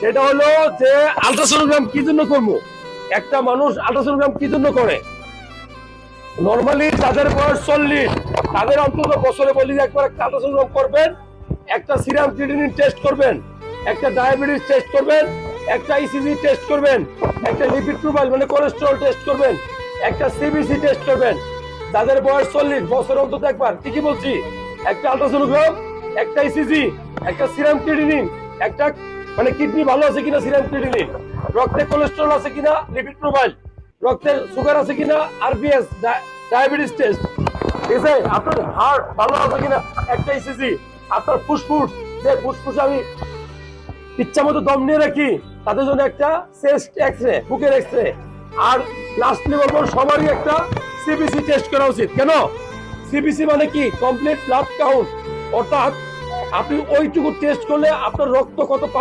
সেটা হলো যে আল্ট্রাসোনোগ্রাম কি জন্য করবো, একটা মানুষ আল্ট্রাসোনোগ্রাম কি জন্য করে। নরমালি যাদের বয়স 40 তাদের অন্তত বছরে বলি একবার একটা আল্ট্রাসোনোগ্রাম করবেন, একটা সিরাম ক্রিয়েটিনিন টেস্ট করবেন, একটা ডায়াবেটিস টেস্ট করবেন, একটা ইসিজি টেস্ট করবেন, একটা লিপিড প্রোফাইল মানে কোলেস্টেরল টেস্ট করবেন, একটা সিবিসি টেস্ট করবেন। যাদের বয়স 40 বছর অন্তত একবার, ঠিকই বলছি, একটা আল্ট্রাসোনোগ্রাম, একটা ইসিজি, একটা সিরাম ক্রিয়েটিনিন, একটা মানে কিডনি ভালো আছে কিনা সিরাম ক্রিয়েটিনিন, রক্তে কোলেস্টেরল আছে কিনা লিপিড প্রোফাইল, রক্তের সুগার আছে কিনা আরবিএস ডায়াবেটিস টেস্ট, ঠিক আছে, আপনার হার্ট ভালো আছে কিনা একটা ইসিজি, আপনার ফুসফুস যে ফুসফুস আমি ইচ্ছা মতো দম নিয়ে রাখি তাদের জন্য একটা চেস্ট এক্সরে, বুকের এক্সরে, আর লাস্টলি বলবো সবারই একটা সিবিসি টেস্ট করা উচিত। কেন? সিবিসি মানে কি? কমপ্লিট ব্লাড কাউন্ট, অর্থাৎ আপনি ওইটুকু টেস্ট করলে আপনার রক্ত কত